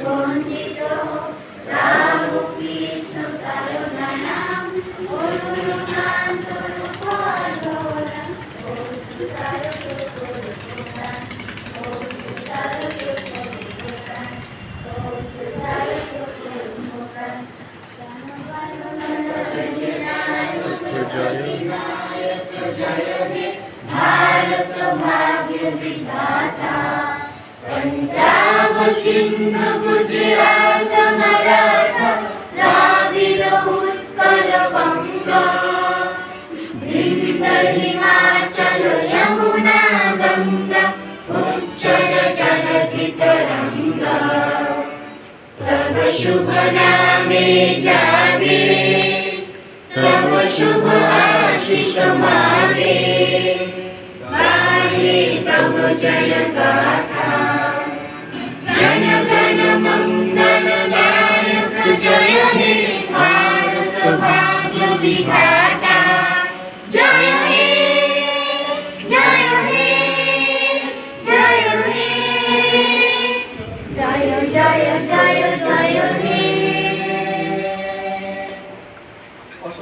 বন্দিত রাম কৃষ্ণ সারদা নাম অরুণান্ত রূপ ধরা भारत भाग्य विधाता पंजाब सिंध गुजरात मराठा द्राविड उत्कल बंगा विंध्य हिमाचल यमुना गंगा उच्चल जलधि तरंगा तव शुभ नामे जागे तव शुभ आशीष मागे गाहे तव जय गाथा।